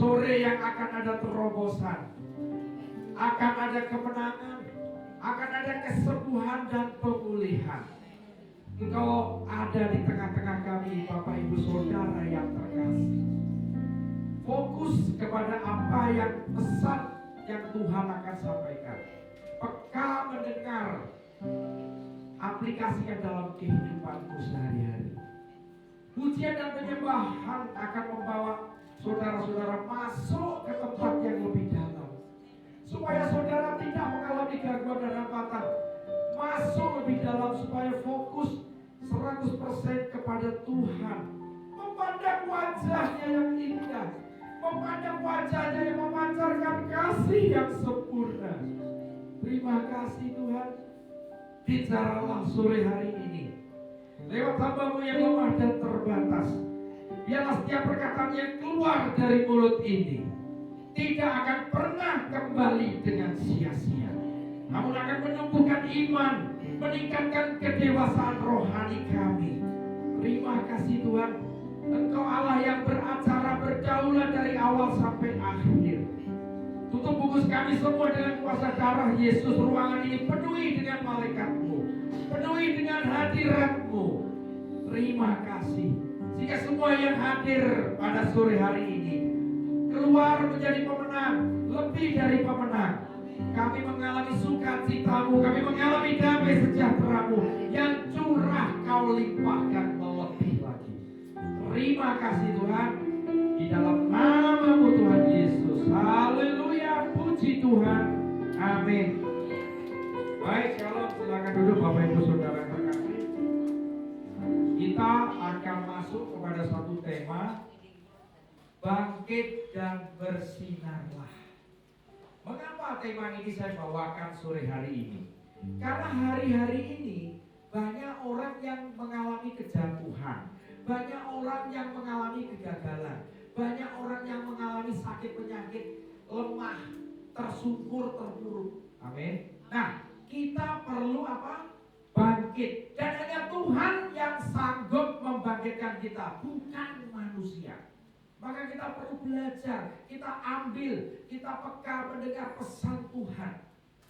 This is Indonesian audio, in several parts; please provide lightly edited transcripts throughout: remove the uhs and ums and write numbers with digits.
sore yang akan ada terobosan, akan ada kemenangan, akan ada kesembuhan dan pemulihan. Engkau ada di tengah-tengah kami, Bapak Ibu Saudara yang terkasih. Fokus kepada apa yang pesan yang Tuhan akan sampaikan. Peka mendengar, aplikasikan dalam kehidupanku sehari-hari. Pujian dan penyembahan akan membawa saudara-saudara masuk ke tempat yang lebih dalam, supaya saudara tidak mengalami gangguan dan hambatan. Masuk lebih dalam supaya fokus 100% kepada Tuhan. Memandang wajahnya yang indah, memandang wajahnya yang memancarkan kasih yang sempurna. Terima kasih Tuhan. Bicaralah sore hari ini lewat hamba-Mu yang lemah dan terbatas. Biarlah setiap perkataan yang keluar dari mulut ini tidak akan pernah kembali dengan sia-sia, namun akan menumbuhkan iman, meningkatkan kedewasaan rohani kami. Terima kasih Tuhan. Engkau Allah yang beracara berdaulat dari awal sampai akhir. Tutup bungkus kami semua dengan kuasa darah Yesus. Ruangan ini penuhi dengan malaikat-Mu, penuhi dengan hadirat-Mu. Terima kasih. Jika semua yang hadir pada sore hari ini keluar menjadi pemenang, lebih dari pemenang. Kami mengalami sukacita-Mu, kami mengalami damai sejahtera-Mu yang curah Kau limpahkan melebih lagi. Terima kasih Tuhan. Di dalam nama-Mu Tuhan Yesus. Haleluya, puji Tuhan. Amin. Baik, shalom. Silakan duduk Bapak Ibu Saudara terkasih. Kita akan masuk kepada satu tema, bangkit dan bersinarlah. Mengapa tema ini saya bawakan sore hari ini? Karena hari-hari ini banyak orang yang mengalami kejatuhan, banyak orang yang mengalami kegagalan, banyak orang yang mengalami sakit penyakit, lemah, tersungkur, terpuruk. Amin. Nah, kita perlu apa? Bangkit. Dan hanya Tuhan yang sanggup membangkitkan kita, bukan manusia. Maka kita perlu belajar, kita ambil, kita peka mendengar pesan Tuhan.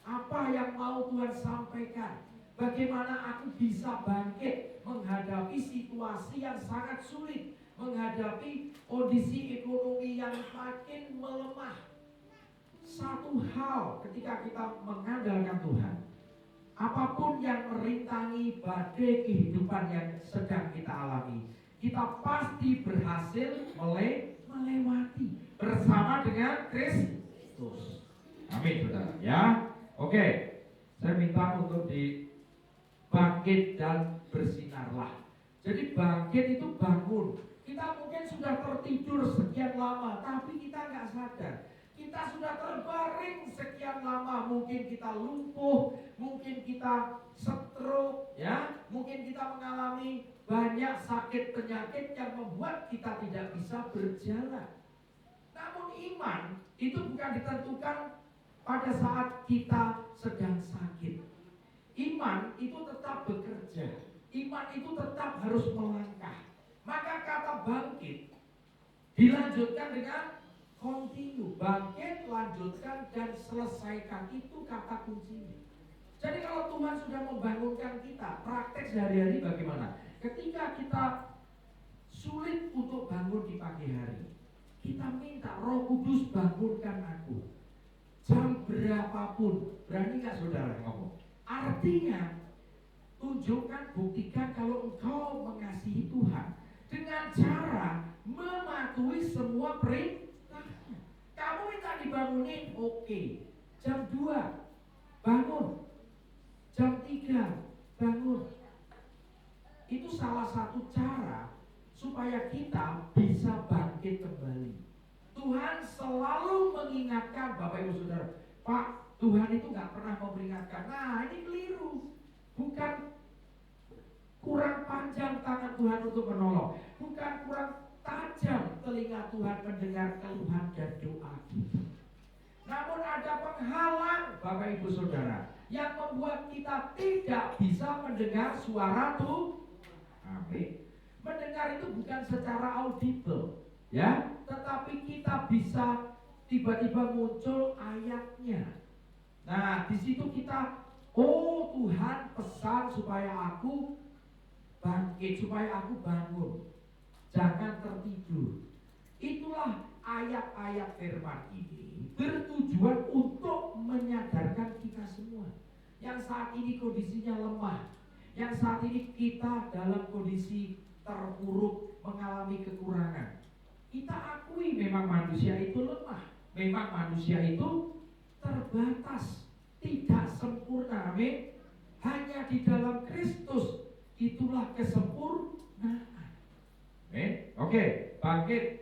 Apa yang mau Tuhan sampaikan? Bagaimana aku bisa bangkit menghadapi situasi yang sangat sulit, menghadapi kondisi ekonomi yang makin melemah. Satu hal ketika kita mengandalkan Tuhan, apapun yang merintangi badai kehidupan yang sedang kita alami, kita pasti berhasil melewati bersama dengan Kristus. Amin, saudara. Ya, oke. Saya minta untuk bangkit dan bersinarlah. Jadi bangkit itu bangun. Kita mungkin sudah tertidur sekian lama, tapi kita nggak sadar. Kita sudah terbaring sekian lama, mungkin kita lumpuh, mungkin kita stroke, ya, mungkin kita mengalami banyak sakit penyakit yang membuat kita tidak bisa berjalan. Namun iman itu bukan ditentukan pada saat kita sedang sakit. Iman itu tetap bekerja. Iman itu tetap harus melangkah. Maka kata bangkit dilanjutkan dengan continue. Bangkit, lanjutkan, dan selesaikan. Itu kata kuncinya. Jadi kalau Tuhan sudah membangunkan kita, praktek sehari-hari bagaimana? Ketika kita sulit untuk bangun di pagi hari, kita minta Roh Kudus bangunkan aku. Jam berapapun. Berani gak saudara ngomong? Artinya, tunjukkan, buktikan kalau engkau mengasihi Tuhan dengan cara mematuhi semua perintahnya. Kamu minta dibangunin, oke. Jam 2 bangun, jam 3 bangun. Itu salah satu cara supaya kita bisa bangkit kembali. Tuhan selalu mengingatkan Bapak Ibu Saudara, Pak, Tuhan itu gak pernah memperingatkan. Nah, ini keliru. Bukan kurang panjang tangan Tuhan untuk menolong, bukan kurang tajam telinga Tuhan mendengar keluhan dan doa kita. Namun ada penghalang Bapak Ibu Saudara yang membuat kita tidak bisa mendengar suara Tuhan. Amin. Mendengar itu bukan secara audible. Ya, tetapi kita bisa tiba-tiba muncul ayatnya. Nah, di situ kita, oh Tuhan pesan supaya aku bangkit, supaya aku bangun, jangan tertidur. Itulah ayat-ayat firman ini bertujuan untuk menyadarkan kita semua yang saat ini kondisinya lemah, yang saat ini kita dalam kondisi terpuruk, mengalami kekurangan. Kita akui memang manusia itu lemah, memang manusia itu terbatas, tidak sempurna. Amin. Hanya di dalam Kristus itulah kesempurnaan. Amin. Oke, bangkit.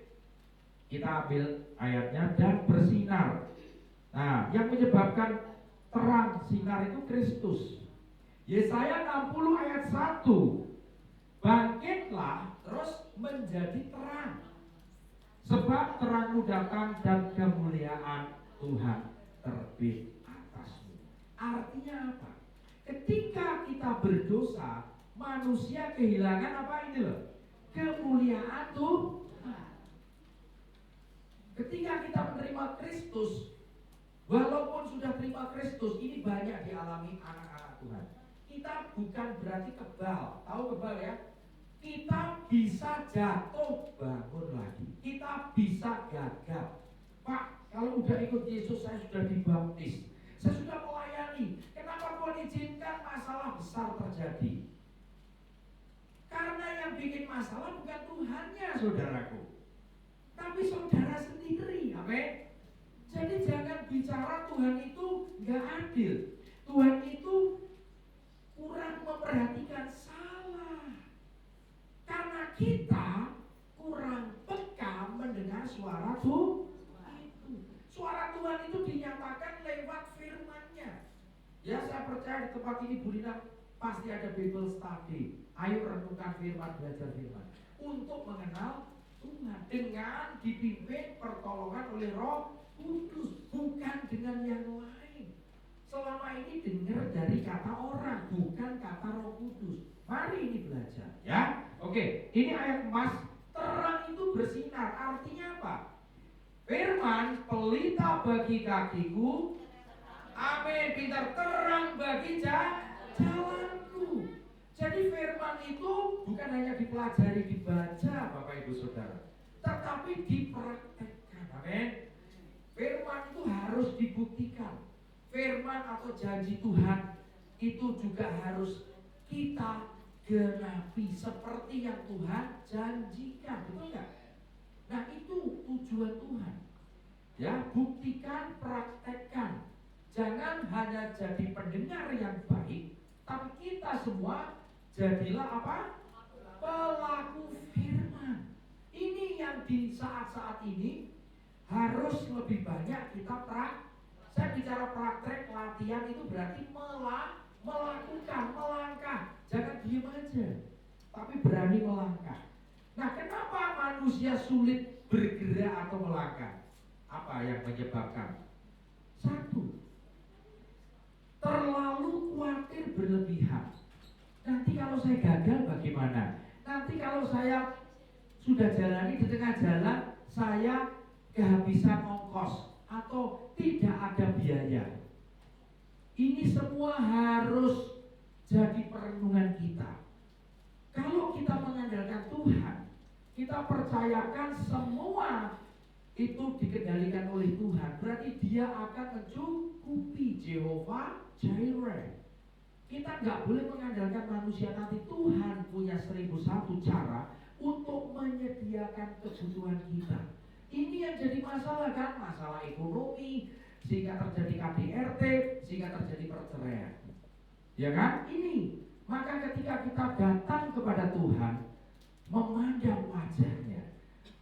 Kita ambil ayatnya, dan bersinar. Nah, yang menyebabkan terang sinar itu Kristus. Yesaya 60 ayat 1. Bangkitlah, terus menjadi terang, sebab terangmu datang dan kemuliaan Tuhan terbit atasmu. Artinya apa? Ketika kita berdosa, manusia kehilangan apa ini loh? Kemuliaan Tuhan. Ketika kita menerima Kristus, walaupun sudah terima Kristus, ini banyak dialami anak-anak Tuhan. Kita bukan berarti kebal, tahu kebal ya? Kita bisa jatuh bangun lagi, kita bisa gagal. Pak, kalau udah ikut Yesus, saya sudah dibaptis, saya sudah melayani, kenapa Tuhan izinkan masalah besar terjadi? Karena yang bikin masalah bukan Tuhannya, saudaraku, tapi saudara sendiri. Amin. Jadi jangan bicara Tuhan itu gak adil, Tuhan itu kurang memperhatikan. Salah. Karena kita kurang peka mendengar suara Tuhan itu. Suara Tuhan itu dinyatakan lewat firman-Nya. Ya, saya percaya di tempat ini Bu Lina pasti ada Bible study. Ayo renungkan firman, belajar firman untuk mengenal Tuhan dengan dipimpin pertolongan oleh Roh Kudus, bukan dengan yang lain. Selama ini dengar dari kata orang, bukan kata Roh Kudus. Mari ini belajar, ya. Oke, ini ayat emas. Terang itu bersinar, artinya apa? Firman, pelita bagi kakiku, amin, pintar, terang bagi jalanku. Jadi firman itu bukan hanya dipelajari, dibaca Bapak Ibu Saudara, tetapi dipraktekkan. Amin. Firman itu harus dibuktikan. Firman atau janji Tuhan itu juga harus kita genapi seperti yang Tuhan janjikan, betul nggak? Nah, itu tujuan Tuhan. Ya, buktikan, praktekkan. Jangan hanya jadi pendengar yang baik, tapi kita semua jadilah apa? Pelaku firman. Ini yang di saat-saat ini harus lebih banyak kita Saya bicara praktek, latihan itu berarti melakukan, melangkah. Jangan diam aja, tapi berani melangkah. Nah, kenapa manusia sulit bergerak atau melangkah? Apa yang menyebabkan? Satu, terlalu khawatir berlebihan. Nanti kalau saya gagal bagaimana? Nanti kalau saya sudah jalani di tengah jalan, saya kehabisan ongkos atau tidak ada biaya. Ini semua harus jadi perenungan kita. Kalau kita mengandalkan Tuhan, kita percayakan semua itu dikendalikan oleh Tuhan, berarti Dia akan mencukupi. Jehovah Jireh. Kita nggak boleh mengandalkan manusia, nanti Tuhan punya 1001 cara untuk menyediakan kebutuhan kita. Ini yang jadi masalah kan, masalah ekonomi, sehingga terjadi KDRT, sehingga terjadi perceraian. Ya kan? Ini. Maka ketika kita datang kepada Tuhan, memandang wajahnya,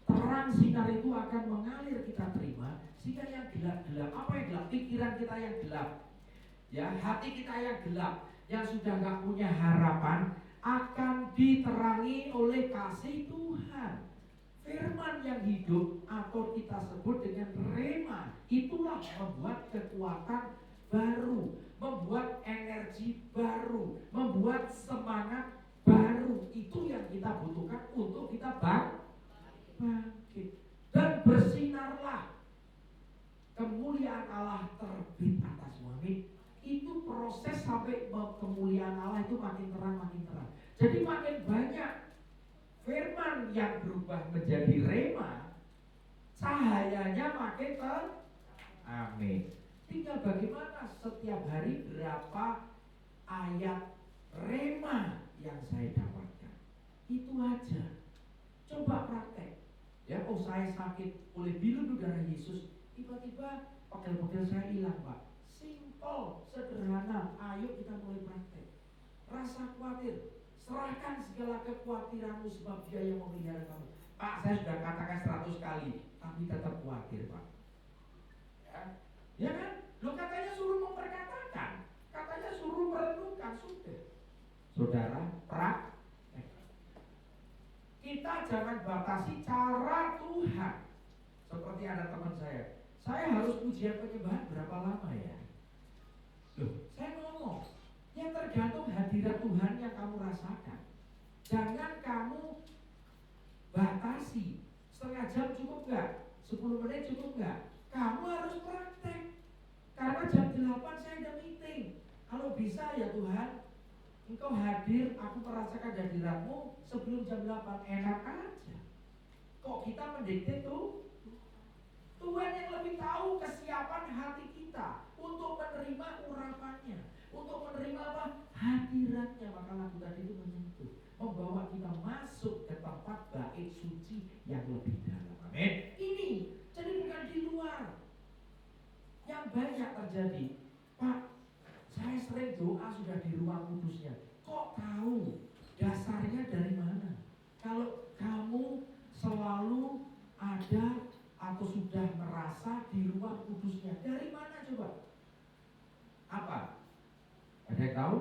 terang sinar itu akan mengalir kita terima, sehingga yang gelap-gelap, apa yang gelap? Pikiran kita yang gelap, ya, hati kita yang gelap, yang sudah gak punya harapan, akan diterangi oleh kasih Tuhan. Firman yang hidup atau kita sebut dengan rema, itulah membuat kekuatan baru, membuat energi baru, membuat semangat baru. Itu yang kita butuhkan untuk kita bangkit. kemuliaan Allah itu makin terang, makin terang. Jadi makin banyak firman yang berubah menjadi rema, cahayanya makin terang. Amin. Tinggal bagaimana setiap hari berapa ayat rema yang saya dapatkan. Itu aja. Coba praktek. Ya, saya sakit oleh bilur darah Yesus, tiba-tiba pegel-pegel saya hilang, Pak. Simple, sederhana. Ayo kita mulai praktek. Rasa khawatir, serahkan segala kekhawatiranmu sebab Dia yang memelihara kamu. Pak, saya sudah katakan 100 kali, tapi tetap khawatir, Pak. Ya kan? Lo katanya suruh memperkatakan, katanya suruh merenungkan, sudah. Saudara, kita jangan batasi cara Tuhan. Seperti ada teman saya harus ujian penyembahan berapa lama ya? Loh, saya ngomong, yang tergantung hadirat Tuhan yang kamu rasakan. Jangan kamu batasi, setengah jam cukup gak? 10 menit cukup gak? Kamu harus praktek. Karena jam 8 saya ada meeting. Kalau bisa ya Tuhan, Engkau hadir, aku merasakan hadiratmu sebelum jam 8. Enak aja. Kok kita mendikte tuh? Tuhan yang lebih tahu kesiapan hati kita untuk menerima urapannya, untuk menerima apa? Hadiratnya. Maka lagu tadi itu menyentuh, membawa kita masuk ke tempat bait suci yang lebih dalam. Amin. Ini jadi bukan di luar. Yang banyak terjadi, Pak, saya sering doa sudah di ruang kudusnya. Kok tahu? Dasarnya dari mana? Kalau kamu selalu ada atau sudah merasa di ruang kudusnya, dari mana coba? Apa? Ada yang tahu?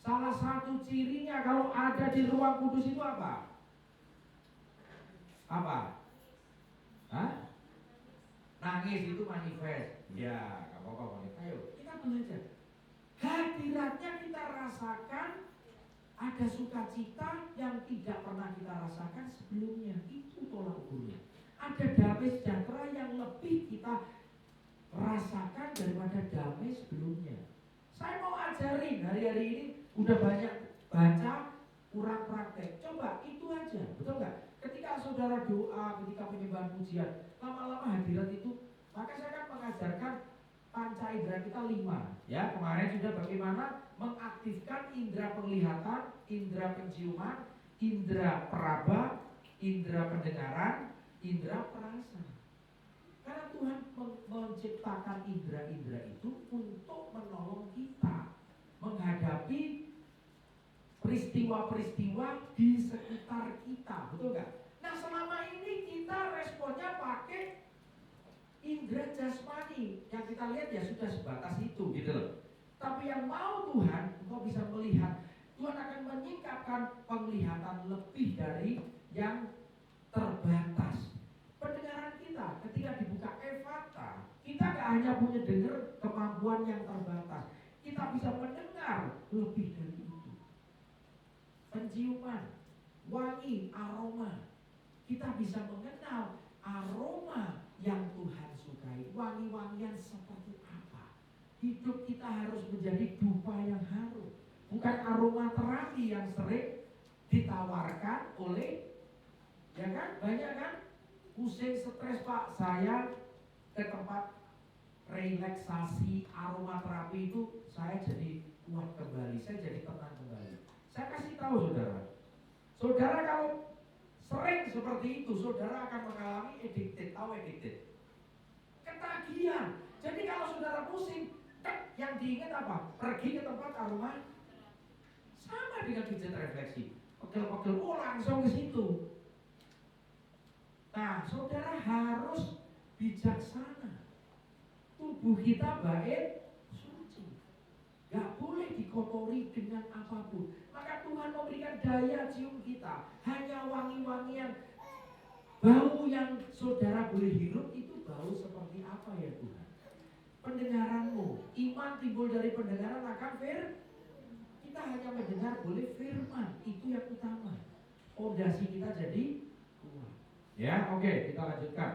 Salah satu cirinya kalau ada di ruang kudus itu apa? Apa? Hah? Nangis itu manifest. Ya, gak apa-apa. Ayo, kita belajar. Hadiratnya kita rasakan, ada sukacita yang tidak pernah kita rasakan sebelumnya. Itu tolak ukurnya. Ada damai sejahtera yang lebih kita rasakan daripada damai sebelumnya. Saya mau ajarin hari-hari ini, udah banyak baca, kurang praktek. Coba itu aja, betul nggak? Ketika saudara doa, ketika penyembahan pujian, lama-lama hadirat itu, maka saya akan mengajarkan panca indera kita 5. Ya, kemarin sudah bagaimana mengaktifkan indera penglihatan, indera penciuman, indera peraba, indera pendengaran, indera perasa. Karena Tuhan menciptakan indera-indera itu untuk menolong kita menghadapi peristiwa-peristiwa di sekitar kita, betul nggak? Nah, selama ini kita responnya pakai indera jasmani, yang kita lihat ya sudah sebatas itu, gitu loh. Tapi yang mau Tuhan, engkau bisa melihat, Tuhan akan menyingkapkan penglihatan lebih dari yang terbatas. Pendengaran kita ketika dibuka Efata, kita gak hanya punya dengar kemampuan yang terbatas, kita bisa mendengar lebih dari itu. Penciuman, wangi, aroma, kita bisa mengenal aroma yang Tuhan sukai. Wangi-wangian seperti apa? Hidup kita harus menjadi dupa yang harum, bukan aroma terapi yang sering ditawarkan oleh, ya kan, banyak kan, pusing, stres, Pak, saya ke tempat relaksasi aromaterapi itu saya jadi kuat kembali, saya jadi tenang kembali. Saya kasih tahu saudara kalau sering seperti itu, saudara akan mengalami addicted. Tahu addicted? Ketagihan. Jadi kalau saudara pusing, yang diingat apa? Pergi ke tempat aroma. Sama dengan pijat refleksi. Pegel-pegel, langsung ke situ. Nah, saudara harus bijaksana. Tubuh kita bait suci, gak boleh dikotori dengan apapun. Maka Tuhan memberikan daya cium kita. Hanya wangi-wangian, bau yang saudara boleh hirup itu bau seperti apa ya Tuhan? Pendengaranmu, iman timbul dari pendengaran akan kita hanya mendengar boleh firman, itu yang utama. Fondasi kita jadi kuat. Ya, oke, kita lanjutkan.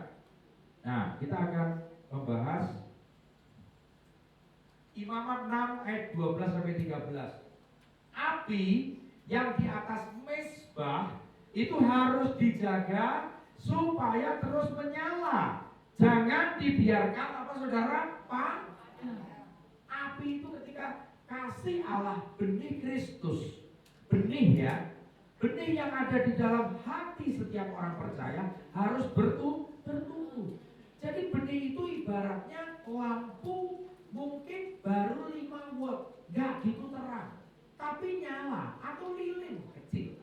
Nah, kita akan membahas Imamat 6 ayat 12 sampai 13. Api yang di atas mezbah itu harus dijaga supaya terus menyala. Jangan dibiarkan apa saudara? Padam. Api itu ketika kasih Allah, benih Kristus, benih ya, benih yang ada di dalam hati setiap orang percaya harus bertumbuh. Jadi benih itu ibaratnya lampu mungkin baru 5 watt, nggak gitu terang, tapi nyala atau lilin kecil.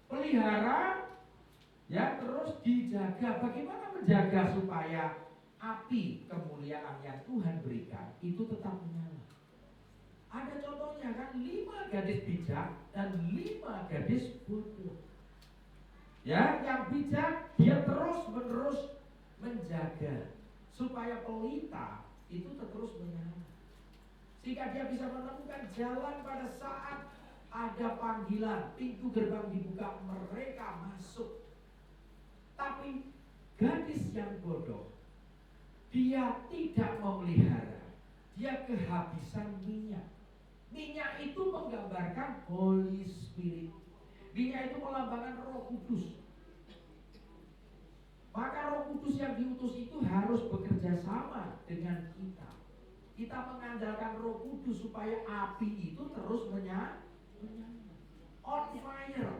Pelihara ya, terus dijaga. Bagaimana menjaga supaya api kemuliaan yang Tuhan berikan itu tetap menyala? Ada contohnya kan, 5 gadis bijak dan 5 gadis bodoh. Ya, yang bijak dia terus menerus menjaga supaya pelita itu terus menyala, sehingga dia bisa menemukan jalan pada saat ada panggilan, pintu gerbang dibuka, mereka masuk. Tapi gadis yang bodoh, dia tidak memelihara, dia kehabisan minyak. Minyak itu menggambarkan Holy Spirit. Minyak itu melambangkan Roh Kudus. Maka Roh Kudus yang diutus itu harus bekerja sama dengan kita. Kita mengandalkan Roh Kudus supaya api itu terus menyala. On fire.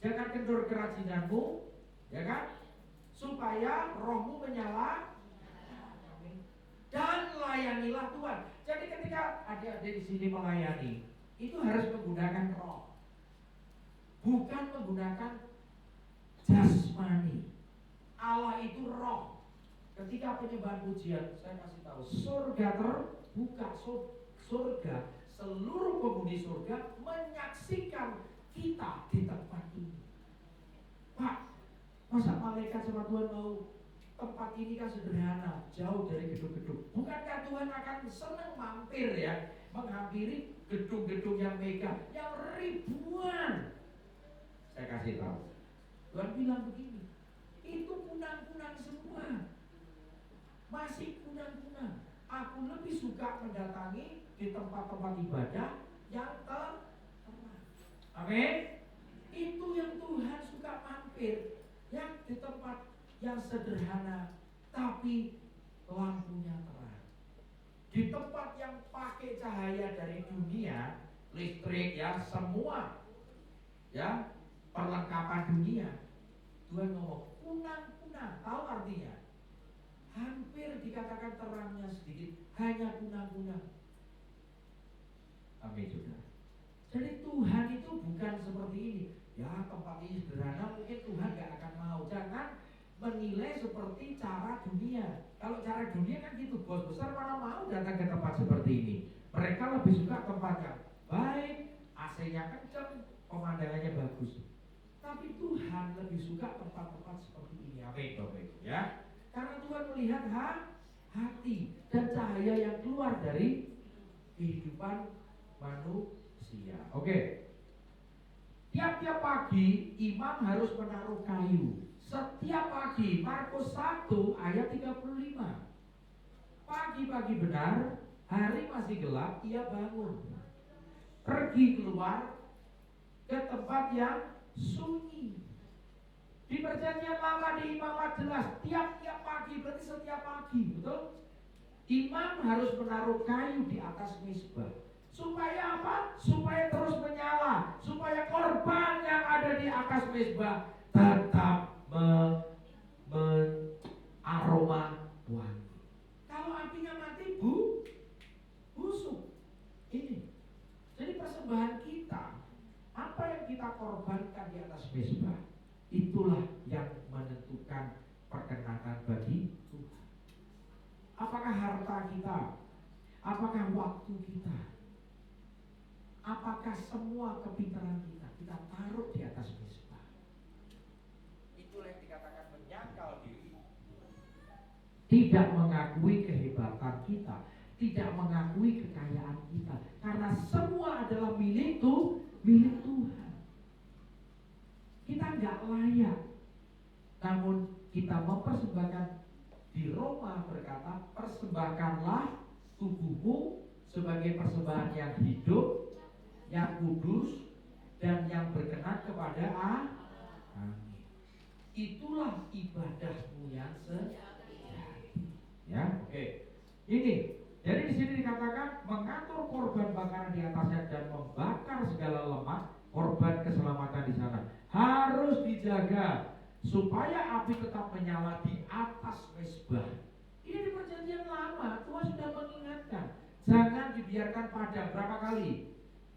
Jangan kendor kerajinanmu, ya kan? Supaya rohmu menyala dan layanilah Tuhan. Jadi ketika adik-adik di sini melayani, itu harus menggunakan roh, bukan menggunakan jasmani. Allah itu roh. Ketika penyembahan pujian, saya kasih tahu, surga terbuka, surga, seluruh penghuni surga menyaksikan kita di tempat ini. Pak, masa malaikat sama Tuhan mau? Tempat ini kan sederhana, jauh dari gedung-gedung. Bukankah Tuhan akan senang mampir ya, menghampiri gedung-gedung yang megah, yang ribuan? Saya kasih tahu, Tuhan bilang begini, itu kunang-kunang semua, masih kunang-kunang. Aku lebih suka mendatangi di tempat-tempat ibadah yang terang. Amin. Itu yang Tuhan suka mampir, yang di tempat yang sederhana tapi lampunya terang. Di tempat yang pakai cahaya dari dunia, listrik ya, semua ya, perlengkapan dunia. Tuhan ngomong kunang-kunang, tahu artinya? Hampir dikatakan terangnya sedikit, hanya kunang-kunang. Amin saudara. Jadi Tuhan itu bukan seperti ini. Ya, tempat ini sederhana, mungkin Tuhan gak akan mau. Jangan menilai seperti cara dunia. Kalau cara dunia kan gitu, bos besar mana mau datang ke tempat seperti ini. Mereka lebih suka tempat yang baik, AC-nya kencang, pemandangannya bagus. Tapi Tuhan lebih suka tempat-tempat seperti ini. Amin, Bapak Ibu ya. Karena Tuhan melihat hati dan cahaya yang keluar dari kehidupan manusia. Oke. Tiap-tiap pagi imam harus menaruh kayu. Setiap pagi, Markus 1 ayat 35. Pagi-pagi benar, hari masih gelap, ia bangun, pergi keluar ke tempat yang sunyi. Di perjanjian lama di imamat jelas, tiap-tiap pagi, berarti setiap pagi, betul? Imam harus menaruh kayu di atas mezbah. Supaya apa? Supaya terus menyala, supaya korban yang ada di atas mezbah tetap aroma wangi. Kalau apinya mati, busuk. Ini. Jadi persembahan kita, apa yang kita korbankan di atas mezbah, itulah yang menentukan perkenanan bagi Tuhan. Apakah harta kita? Apakah waktu kita? Apakah semua kepintaran kita taruh di atas mezbah? Itulah yang dikatakan menyangkal diri. Tidak mengakui kehebatan kita, tidak mengakui kekayaan kita, karena semua adalah milik Tuhan. Kita nggak layak, namun kita mempersembahkan. Di Roma berkata, persembahkanlah tubuhmu sebagai persembahan yang hidup, yang kudus, dan yang berkenan kepada Allah. Amin. Itulah ibadahmu yang sejati. Ya, oke. Ini, jadi di sini dikatakan mengatur korban bakaran di atasnya dan membakar segala lemak, korban keselamatan di sana harus dijaga supaya api tetap menyala di atas mezbah. Ini di perjanjian lama Tuhan sudah mengingatkan, jangan dibiarkan padam. Berapa kali?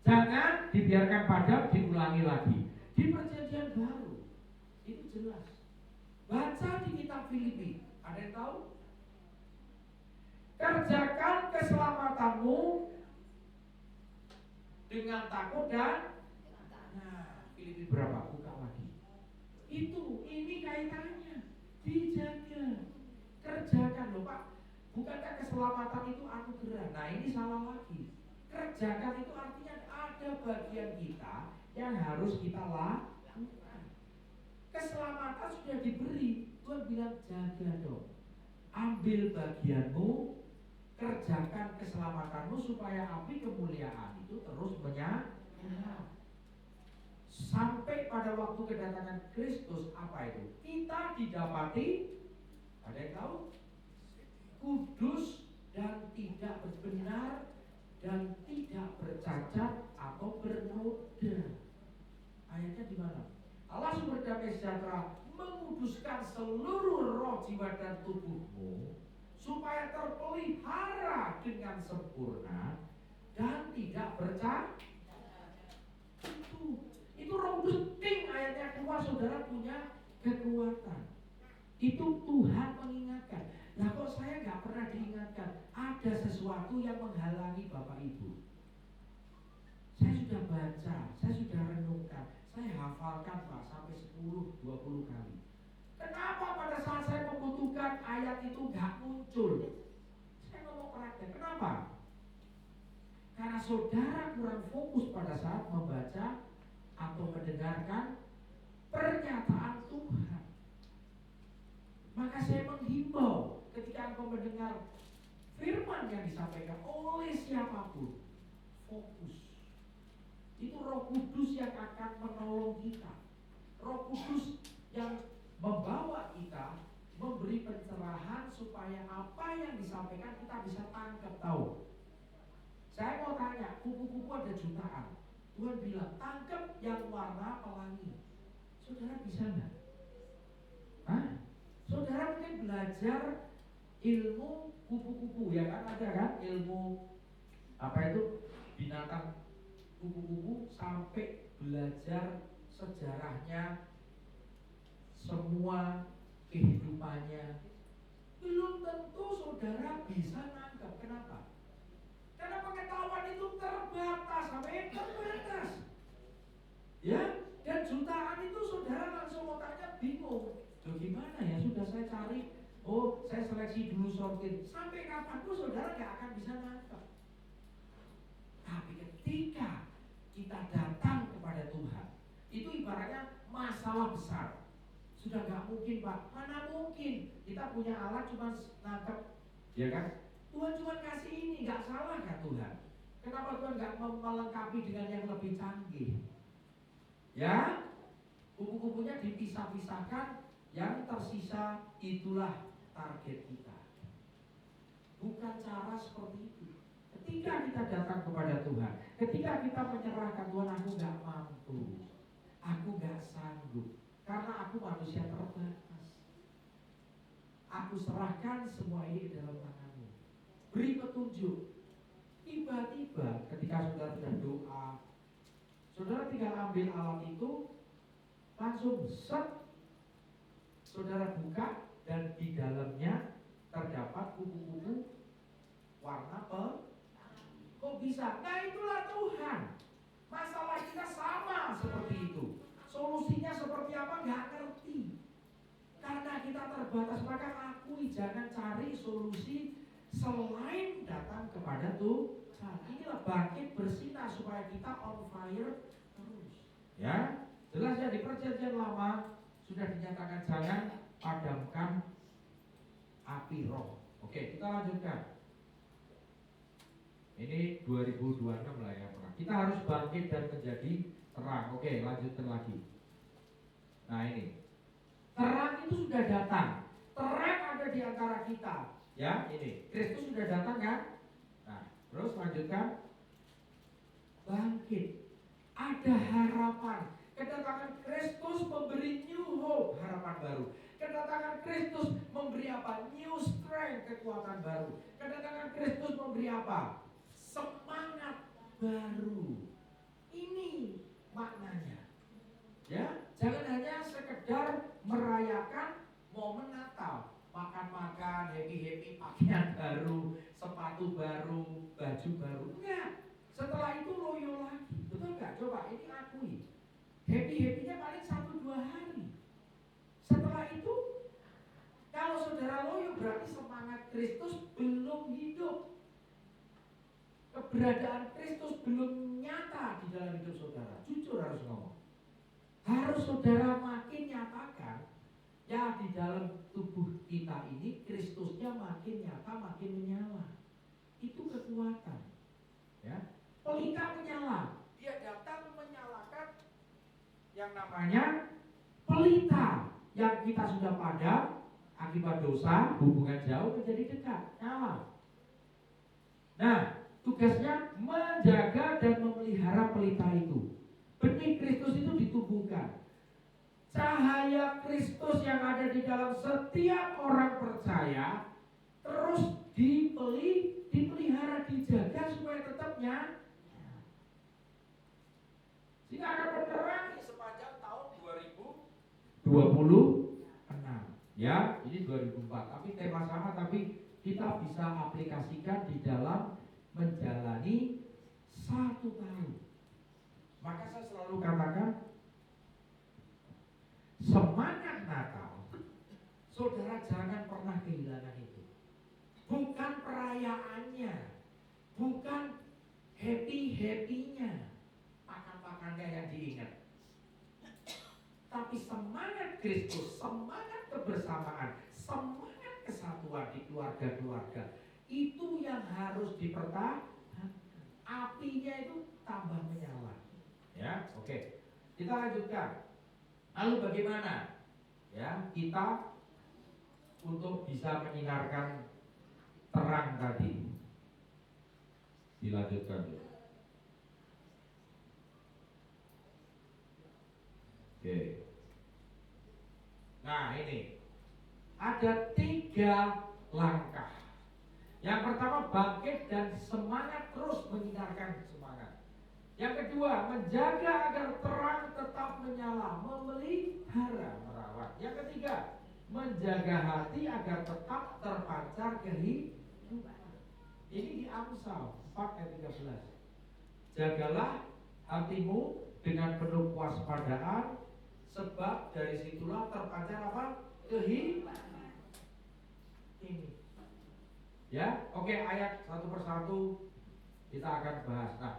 Jangan dibiarkan padam, diulangi lagi. Di perjanjian baru itu jelas. Baca di kitab Filipi, ada yang tahu? Kerjakan keselamatanmu dengan takut dan Filipi berapa? Buka lagi. Ini kaitannya. Dijaga. Kerjakan loh Pak. Bukankah keselamatan itu anugerah? Nah ini salah lagi. Kerjakan itu artinya ada bagian kita yang harus kita lakukan. Keselamatan sudah diberi. Tuhan bilang jaga dong. Ambil bagianmu, kerjakan keselamatanmu supaya api kemuliaan itu terus menyala. Sampai pada waktu kedatangan Kristus, apa itu? Kita didapati, ada yang tahu? Kudus dan tidak berbenar dan tidak bercacat atau bernoda. Ayatnya di mana? Allah sumber damai sejahtera menguduskan seluruh roh, jiwa dan tubuhmu supaya terpelihara dengan sempurna dan tidak bercacat. Itu Roh Kudus ting ayatnya keluar, saudara punya kekuatan. Itu Tuhan mengingatkan. Nah kok saya nggak pernah diingatkan? Ada sesuatu yang menghalangi Bapak Ibu. Saya sudah baca, saya sudah renungkan, saya hafalkan Pak sampai 10-20 kali. Kenapa pada saat saya membutuhkan ayat itu nggak muncul? Saya ngomong praktek. Kenapa? Karena saudara kurang fokus pada saat membaca atau mendengarkan pernyataan Tuhan. Maka saya menghimbau ketika engkau mendengar firman yang disampaikan oleh siapapun, fokus. Itu Roh Kudus yang akan menolong kita. Roh Kudus yang membawa kita, memberi pencerahan supaya apa yang disampaikan kita bisa tangkap tahu. Saya mau tanya, kupu-kupu ada jutaan. Tuhan bilang, tangkap yang warna pelangi. Saudara bisa nggak? Saudara mungkin belajar ilmu kupu-kupu, ya kan? Ada kan ilmu apa itu binatang kupu-kupu, sampai belajar sejarahnya, semua kehidupannya. Belum tentu saudara bisa nangkep. Kenapa? Karena pengetahuan itu terbatas, sampai terbatas. Ya, dan jutaan itu saudara langsung otaknya bingung. Loh gimana ya, sudah saya cari, saya seleksi dulu, sortir. Sampai kapanpun saudara gak akan bisa nangkep. Tapi ketika kita datang kepada Tuhan, itu ibaratnya masalah besar. Sudah gak mungkin Pak, mana mungkin kita punya alat cuma nangkep, ya kan? Tuhan cuma kasih ini, gak salah kan Tuhan? Kenapa Tuhan gak melengkapi dengan yang lebih canggih? Ya, kupu-kupunya dipisah-pisahkan, yang tersisa itulah target kita. Bukan cara seperti itu. Ketika kita datang kepada Tuhan, ketika kita menyerahkan, Tuhan aku gak mampu, aku gak sanggup, karena aku manusia terbatas. Aku serahkan semua ini dalam tangan-Mu. Beri petunjuk. Tiba-tiba ketika saudara berdoa, saudara tinggal ambil alat itu, langsung set, saudara buka, dan di dalamnya terdapat kupu-kupu warna kok bisa? Nah itulah Tuhan. Masalah kita sama seperti itu. Solusinya seperti apa? Gak ngerti. Karena kita terbatas, maka akui, jangan cari solusi selain datang kepada Tuhan. Inilah bangkit bersinar supaya kita on fire terus. Ya, jelas ya, di perjanjian lama sudah dinyatakan jangan padamkan api roh. Oke, kita lanjutkan. Ini 2026 lah ya. Kita harus bangkit dan menjadi terang. Oke, lanjutkan lagi. Nah ini, terang itu sudah datang. Terang ada di antara kita. Ya, ini Kristus sudah datang kan? Nah, terus lanjutkan. Bangkit. Ada harapan. Kedatangan Kristus memberi new hope, harapan baru. Kedatangan Kristus memberi apa? New strength, kekuatan baru. Kedatangan Kristus memberi apa? Semangat baru. Ini maknanya. Ya, jangan hanya sekedar merayakan momen Natal, makan-makan, happy-happy, pakaian baru, sepatu baru, baju baru. Enggak. Setelah itu loyo lagi. Betul enggak? Coba ini akui. Happy-happynya paling 1-2 hari. Setelah itu, kalau saudara loyo berarti semangat Kristus belum hidup. Keberadaan Kristus belum nyata di dalam hidup saudara. Jujur harus ngomong. Harus saudara makin nyatakan, ya di dalam tubuh kita ini Kristusnya makin nyata, makin menyala. Itu kekuatan. Ya, pelita menyala. Dia datang menyalakan yang namanya pelita yang kita sudah padam akibat dosa, hubungan jauh menjadi dekat, nyala. Nah, tugasnya menjaga dan memelihara pelita itu. Benih Kristus itu ditumbuhkan. Cahaya Kristus yang ada di dalam setiap orang percaya terus dipelihara, dijaga supaya tetap nyala. Sehingga akan menerangi sepanjang tahun 2026. Ya, ini 2004. Tapi tema sama, tapi kita bisa aplikasikan di dalam menjalani 1 tahun. Maka saya selalu katakan, semangat Natal, saudara jangan pernah kehilangan itu. Bukan perayaannya, bukan happy-happynya, makan-makannya yang diingat, tapi semangat Kristus, semangat kebersamaan, semangat kesatuan di keluarga-keluarga, itu yang harus dipertahankan. Apinya itu tambah menyala. Ya, oke. Kita lanjutkan. Lalu bagaimana? Ya, kita untuk bisa menyinarkan terang tadi. Dilanjutkan. Oke. Nah, ini ada 3 langkah. Yang pertama, bangkit dan semangat, terus menyinarkan semangat. Yang kedua, menjaga agar terang tetap menyala, memelihara, merawat. Yang ketiga, menjaga hati agar tetap terpancar kehidupan. Ini di Amsal 4 ayat 13. Jagalah hatimu dengan penuh kewaspadaan, sebab dari situlah terpancar apa? Kehidupan. Ini. Ya, oke, ayat satu persatu kita akan bahas. Nah,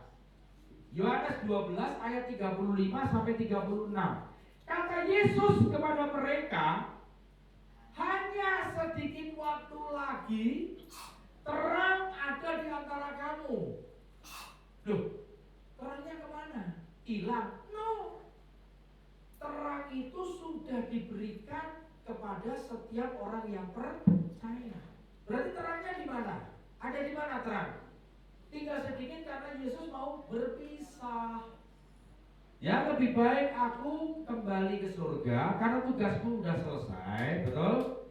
Yohanes 12 ayat 35 sampai 36. Kata Yesus kepada mereka, hanya sedikit waktu lagi terang ada di antara kamu. Loh, terangnya kemana? Hilang? No. Terang itu sudah diberikan kepada setiap orang yang percaya. Berarti terangnya di mana? Ada di mana terang? Tinggal sedikit karena Yesus mau berpisah. Ya, lebih baik aku kembali ke surga karena tugasku sudah selesai, betul?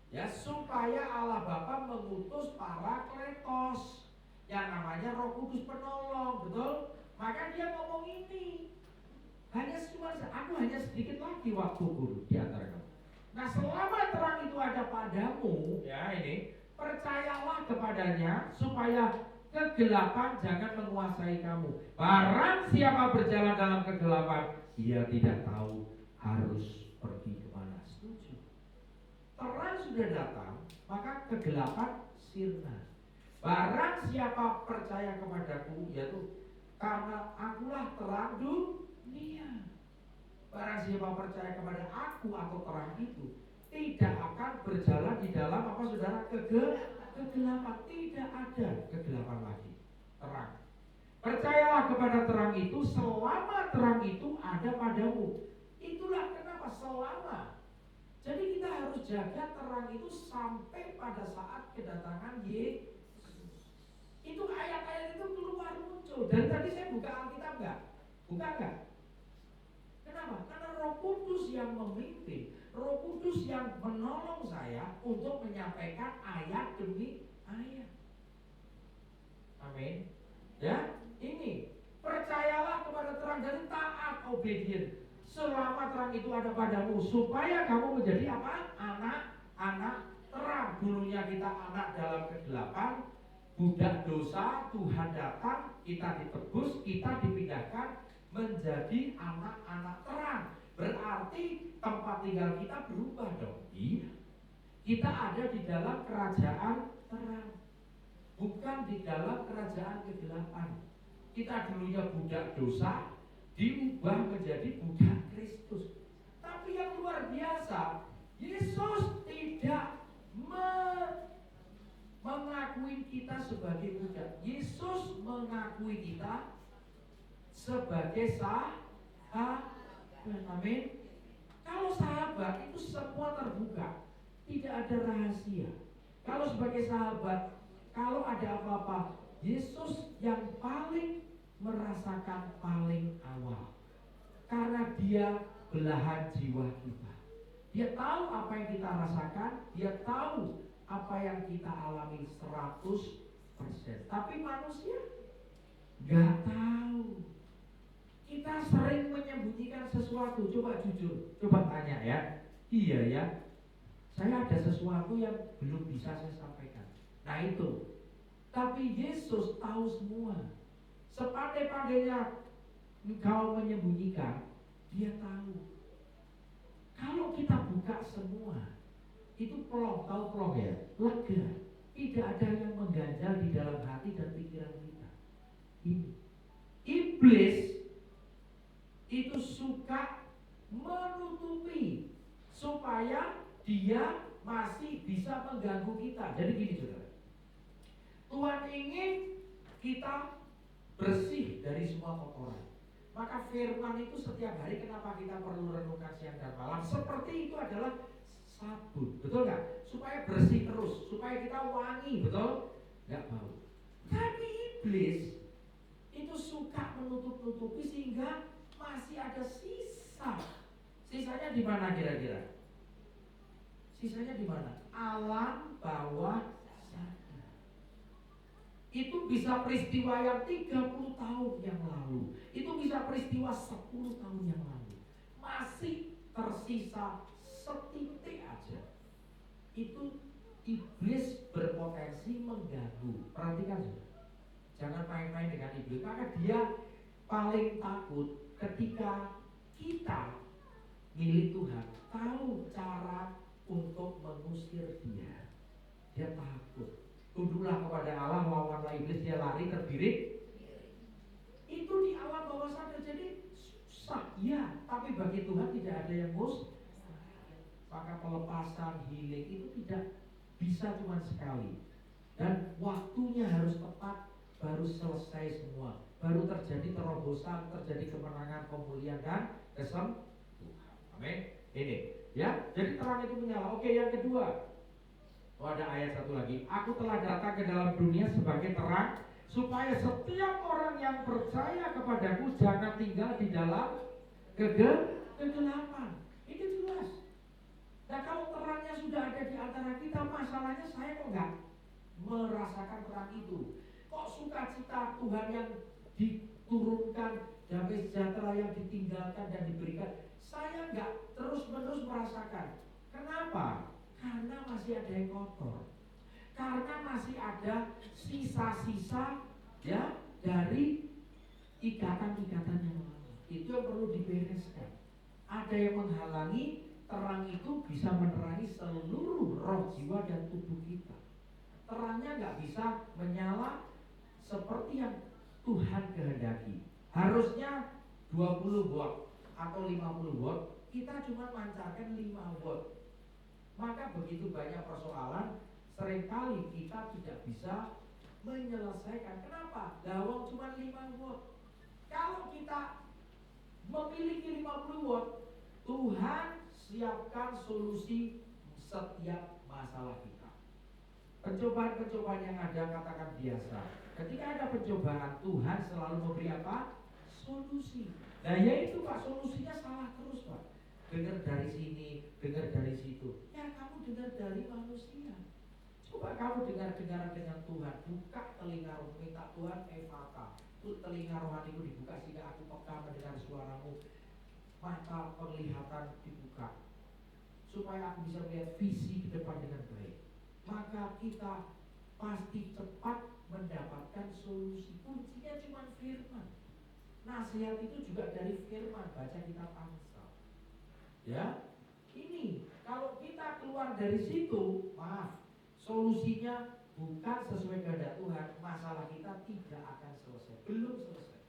Ya, supaya Allah Bapa mengutus Parakletos yang namanya Roh Kudus penolong, betul? Maka dia ngomong ini. Aku hanya sedikit lagi waktuku di antara kamu. Nah, selama terang itu ada padamu, ya ini, percayalah kepadanya supaya kegelapan jangan menguasai kamu. Barang siapa berjalan dalam kegelapan, ia tidak tahu harus pergi kemana. Setuju? Terang sudah datang, maka kegelapan sirna. Barang siapa percaya kepadaku, yaitu karena akulah terang dunia. Barang siapa percaya kepada aku atau terang itu, tidak akan berjalan di dalam apa saudara? Kegelapan. Tidak ada kegelapan lagi. terang. Percayalah kepada terang itu selama terang itu ada padamu. Itulah kenapa selama. Jadi kita harus jaga terang itu sampai pada saat kedatangan Yesus. Itu ayat-ayat itu keluar muncul. Dan tadi saya buka Alkitab enggak? Buka enggak? Kenapa? Karena Roh Kudus yang memimpin, Roh Kudus yang menolong saya untuk menyampaikan ayat demi ayat. Amin. Ya, ini percayalah kepada terang dan taat obedient. Selama terang itu ada padamu, supaya kamu menjadi apa? Anak-anak terang. Dulunya kita anak dalam kegelapan, budak dosa, Tuhan datang, kita ditebus, kita dipindahkan menjadi anak-anak terang. Berarti tempat tinggal kita berubah dong. Iya. Kita ada di dalam kerajaan terang, bukan di dalam kerajaan kegelapan. Kita dulunya budak dosa, diubah menjadi budak Kristus. Tapi yang luar biasa, Yesus tidak mengakui kita sebagai budak. Yesus mengakui kita sebagai sahabat. Amin. Kalau sahabat itu semua terbuka, tidak ada rahasia. Kalau sebagai sahabat, kalau ada apa-apa, Yesus yang paling merasakan paling awal. Karena dia belahan jiwa kita. Dia tahu apa yang kita rasakan, dia tahu apa yang kita alami 100%. Tapi manusia gak tahu. Kita sering menyembunyikan sesuatu. Coba jujur, coba tanya ya. Iya ya, saya ada sesuatu yang belum bisa saya sampaikan. Nah itu. Tapi Yesus tahu semua. Sepandai-pandainya engkau menyembunyikan, dia tahu. Kalau kita buka semua, itu plong, tahu plong ya? Lega. Tidak ada yang mengganjal di dalam hati dan pikiran kita. Ini iblis itu suka menutupi supaya dia masih bisa mengganggu kita. Jadi gini saudara, Tuhan ingin kita bersih dari semua kotoran. Maka firman itu setiap hari kenapa kita perlu renungkan siang dan malam? Seperti itu adalah sabun, betul nggak? Supaya bersih terus, supaya kita wangi, betul? Nggak bau. Tapi iblis itu suka menutup-nutupi sehingga masih ada sisa. Sisanya di mana kira-kira? Sisanya di mana? Alam bawah sadar. Itu bisa peristiwa yang 30 tahun yang lalu. Itu bisa peristiwa 10 tahun yang lalu. Masih tersisa setitik aja. Itu iblis berpotensi mengganggu. Perhatikan saudara. Jangan main-main dengan iblis. Maka dia paling takut ketika kita milik Tuhan tahu cara untuk mengusir dia. Dia takut. Tunduklah kepada Allah, lawanlah iblis, dia lari terbirik. Itu di alam bawah sadar. Jadi susah ya, tapi bagi Tuhan tidak ada yang mustahil. Maka pelepasan, healing itu tidak bisa cuma sekali. Dan waktunya harus tepat, baru selesai semua. Baru terjadi terobosan, terjadi kemenangan, pemulihan dan kesembuhan. Amin. Ini ya, jadi terang itu menyala. Oke, yang kedua. Oh, ada ayat satu lagi. Aku telah datang ke dalam dunia sebagai terang, supaya setiap orang yang percaya kepadaku jangan tinggal di dalam kegelapan. Ini jelas. Nah, kalau terangnya sudah ada di antara kita, masalahnya saya kok nggak merasakan terang itu. Kok sukacita Tuhan yang diturunkan, damai sejahtera yang ditinggalkan dan diberikan, saya nggak terus-menerus merasakan. Kenapa? Karena masih ada yang kotor. Karena masih ada sisa-sisa ya dari ikatan-ikatan yang lama. Itu yang perlu dibereskan. Ada yang menghalangi terang itu bisa menerangi seluruh roh, jiwa dan tubuh kita. Terangnya nggak bisa menyala seperti yang Tuhan kehendaki. Harusnya 20 watt atau 50 watt, kita cuma mancarkan 5 watt. Maka begitu banyak persoalan, seringkali kita tidak bisa menyelesaikan. Kenapa? Lawang cuma 5 watt. Kalau kita memiliki 50 watt, Tuhan siapkan solusi setiap masalah kita. Pencobaan-pencobaan yang ada katakan biasa. Ketika ada pencobaan, Tuhan selalu memberi apa? Solusi. Nah yaitu Pak, solusinya salah terus Pak. Dengar dari sini, dengar dari situ. Ya kamu dengar dari manusia. Coba kamu dengar-dengaran dengan Tuhan. Buka telinga, minta Tuhan efata. Telinga rohaniku dibuka sehingga aku peka mendengar suaramu. Mata penglihatan dibuka supaya aku bisa melihat visi ke depan dengan baik. Maka kita pasti cepat mendapatkan solusi. Kuncinya cuma firman. Nasihat itu juga dari firman. Baca kitab Amsal. Ya, ini kalau kita keluar dari situ, maaf, solusinya bukan sesuai kehendak Tuhan. Masalah kita tidak akan selesai. Belum selesai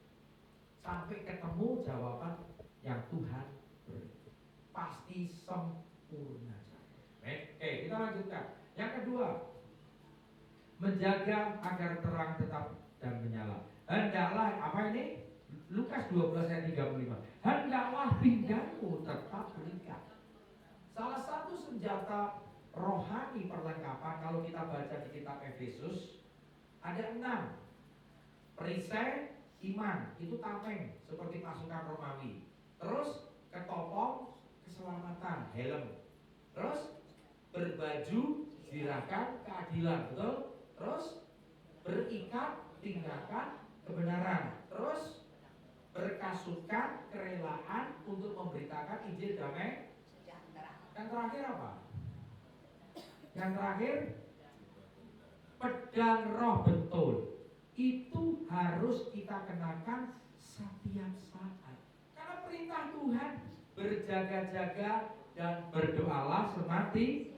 sampai ketemu jawaban yang Tuhan beri. Pasti sempurna. Oke, kita lanjutkan. Yang kedua, menjaga agar terang tetap dan menyala. Hendaklah apa ini? Lukas 12 ayat 35. Hendaklah pinggangmu tetap terikat. Salah satu senjata rohani perlengkapan kalau kita baca di kitab Efesus ada 6. Perisai iman, itu tameng seperti pasukan Romawi. Terus ketopong keselamatan, helm. Terus berbaju zirahkan keadilan, betul? Terus berikat tinggalkan kebenaran. Terus berkasutkan kerelaan untuk memberitakan Injil damai. Yang terakhir apa? Yang terakhir pedang roh betul. Itu harus kita kenakan setiap saat. Karena perintah Tuhan berjaga-jaga dan berdoalah semati.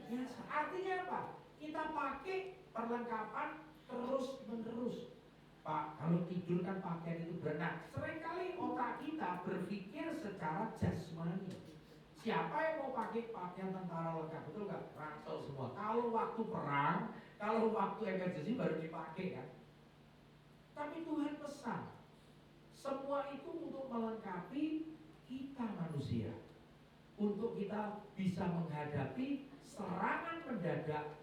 Artinya apa? Kita pakai perlengkapan terus menerus. Pak, kalau tidur kan pakaian itu berenang. Seringkali otak kita berpikir secara jasmani. Siapa yang mau pakai pakaian tentara lengkap, betul nggak? Ransel semua. Kalau waktu perang, kalau waktu emergency baru dipakai kan. Tapi Tuhan pesan, semua itu untuk melengkapi kita manusia, untuk kita bisa menghadapi serangan mendadak,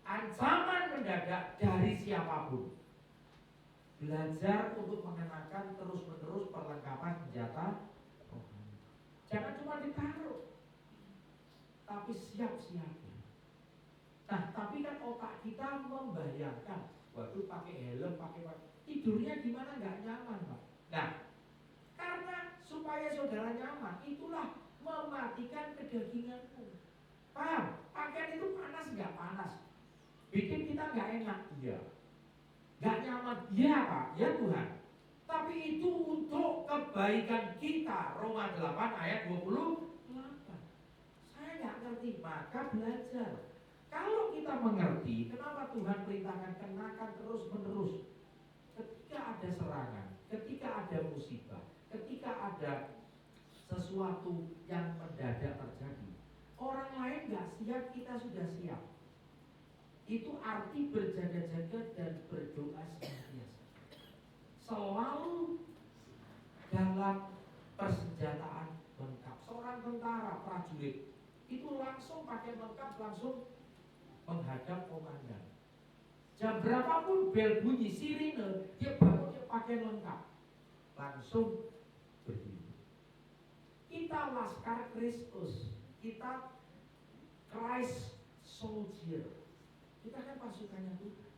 ancaman mendadak dari siapapun. Belajar untuk mengenakan terus-menerus perlengkapan senjata. Jangan cuma ditaruh, tapi siap-siap. Nah, tapi kan otak kita membayangkan, waktu pakai helm, pakai tidurnya gimana, nggak nyaman, Pak. Nah, karena supaya saudara nyaman, itulah mematikan kedaginganmu. Paham? Pakaian itu panas nggak panas, bikin kita nggak enak, iya. Nggak nyaman, iya Pak, ya Tuhan. Tapi itu untuk kebaikan kita. Roma 8 ayat 28. Saya nggak ngerti, maka belajar. Kalau kita mengerti, kenapa Tuhan perintahkan kenakan terus menerus? Ketika ada serangan, ketika ada musibah, ketika ada sesuatu yang mendadak terjadi, orang lain nggak siap, kita sudah siap. Itu arti berjaga-jaga dan berdoa senantiasa. Selalu dalam persenjataan lengkap. Seorang tentara prajurit itu langsung pakai lengkap, langsung menghadap komandan. Jam berapapun bel bunyi sirine, dia baru dia pakai lengkap, langsung berdiri. Kita laskar Kristus, kita Christ soldier, kita kan pasukannya Tuhan.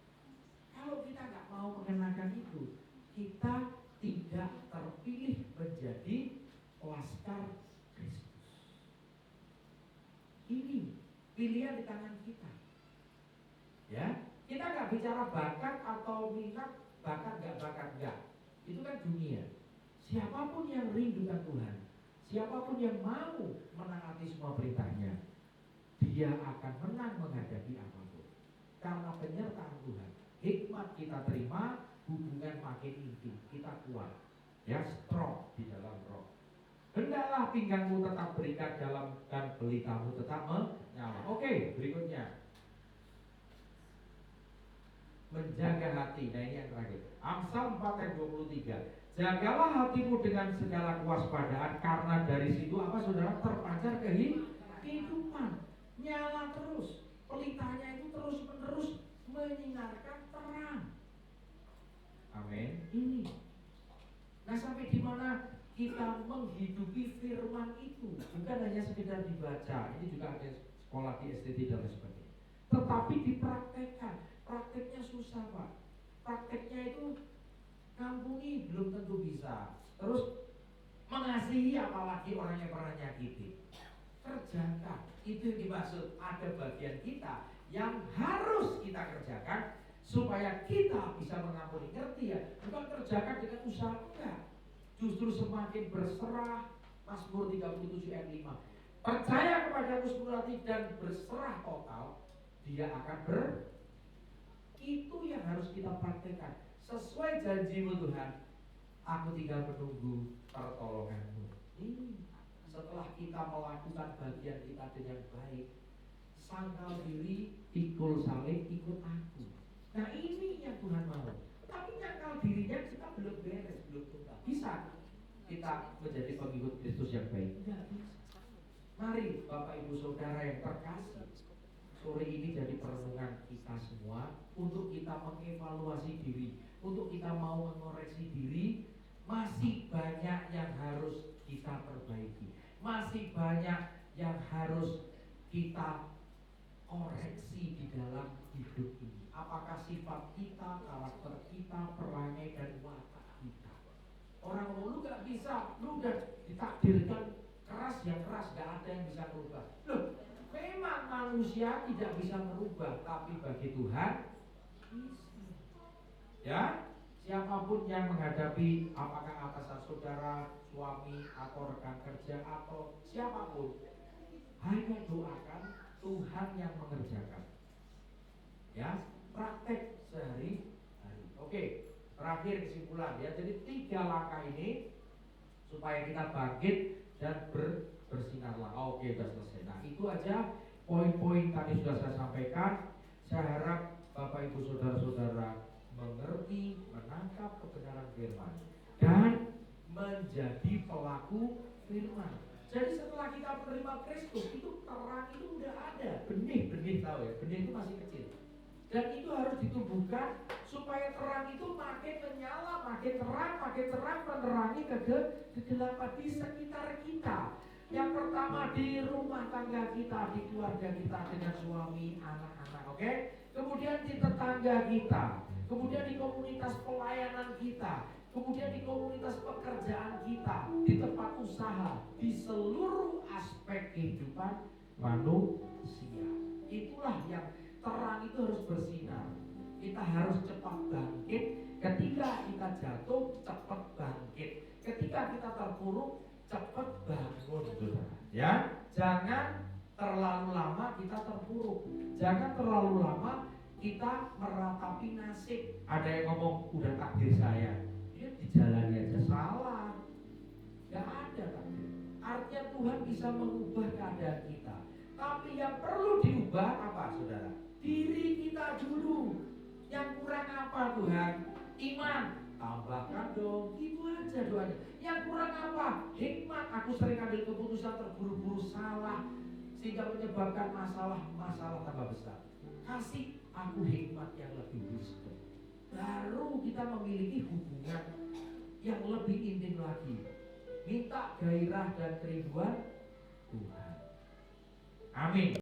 Kalau kita nggak mau mengenakan itu, kita tidak terpilih menjadi laskar Kristus. Ini pilihan di tangan kita. Ya, kita nggak bicara bakat atau minat, bakat nggak. Itu kan dunia. Siapapun yang rindukan Tuhan, siapapun yang mau menaati semua perintahnya, dia akan menang menghadapi apapun. Karena penyertaan Tuhan, hikmat kita terima, hubungan makin intim, kita kuat, ya, strong di dalam roh. Hendaklah pinggangmu tetap berikat dalam dan pelitamu tetap menyala. Oke, berikutnya. menjaga hati. Nah ini yang terakhir, Amsal 4 ayat 23. Jagalah hatimu dengan segala kewaspadaan, karena dari situ apa saudara? Terpancar kehidupan. Nyala terus, pelitanya itu terus menerus menyinarkan terang. Amin. Ini. Nah sampai di mana kita menghidupi firman itu, bukan hanya sekedar dibaca. Ini juga ada sekolah di STT dan lain sebagainya, tetapi dipraktekkan. Prakteknya susah Pak. Prakteknya itu ngampuni belum tentu bisa. Terus mengasihi apalagi orang yang pernah nyakiti. Kerjakan. Itu yang dimaksud, ada bagian kita yang harus kita kerjakan supaya kita bisa mengampuni. Ngerti ya? Bukan kerjakan dengan usaha, enggak. Justru semakin berserah. Mazmur 37 ayat 5. Percaya kepadaku sepenuh hati dan berserah total, dia akan itu yang harus kita praktekkan. Sesuai janjimu Tuhan, aku tinggal menunggu pertolonganmu. Ini setelah kita melakukan bagian kita dengan baik, sangkal diri, pikul salib, ikut aku. Nah ini yang Tuhan mau. Tapi nyangkal dirinya kita belum beres, belum tuntas. Bisa kita menjadi pengikut Kristus yang baik? Tidak bisa. Mari Bapak Ibu Saudara yang terkasih, sore ini jadi perenungan kita semua untuk kita mengevaluasi diri, untuk kita mau mengoreksi diri. Masih banyak yang harus kita perbaiki, masih banyak yang harus kita koreksi di dalam hidup ini. Apakah sifat kita, karakter kita, perangai dan watak kita. Orang lu gak bisa, lu udah ditakdirkan keras ya keras, gak ada yang bisa merubah. Loh, memang manusia tidak bisa merubah, tapi bagi Tuhan bisa. Ya, siapapun yang menghadapi, apakah atasan saudara, suami, atau rekan kerja, atau siapapun, hanya doakan Tuhan yang mengerjakan. Ya, praktek sehari-hari. Oke, terakhir kesimpulan ya. Jadi 3 langkah ini supaya kita bangkit dan bersinarlah. Oke, sudah selesai. Nah, itu aja poin-poin tadi sudah saya sampaikan. Saya harap Bapak Ibu Saudara-saudara mengerti, menangkap kebenaran firman dan menjadi pelaku firman. Jadi setelah kita menerima Kristus, itu terang itu udah ada. Benih tahu ya, benih itu masih kecil. Dan itu harus ditumbuhkan supaya terang itu makin menyala, makin terang menerangi kegelapan di sekitar kita. Yang pertama di rumah tangga kita, di keluarga kita dengan suami, anak-anak, oke? Kemudian di tetangga kita, kemudian di komunitas pelayanan kita, kemudian di komunitas pekerjaan kita, di tempat usaha, di seluruh aspek kehidupan manusia. Itulah yang terang itu harus bersinar. Kita harus cepat bangkit. Ketika kita jatuh, cepat bangkit. Ketika kita terpuruk, cepat bangun. Ya, jangan terlalu lama kita terpuruk. Jangan terlalu lama kita meratapi nasib. Ada yang ngomong udah takdir saya, dia dijalani aja, salah. Gak ada takdir. Artinya Tuhan bisa mengubah keadaan kita. Tapi yang perlu diubah apa saudara? Diri kita dulu. Yang kurang apa Tuhan? Iman. Tambahkan dong, itu aja doanya. Yang kurang apa? Hikmat. Aku sering ambil keputusan terburu-buru salah, sehingga menyebabkan masalah tambah besar. Kasih aku hikmat yang lebih wisdom. Baru kita memiliki hubungan yang lebih intim lagi. Minta gairah dan kerinduan Tuhan. Amin.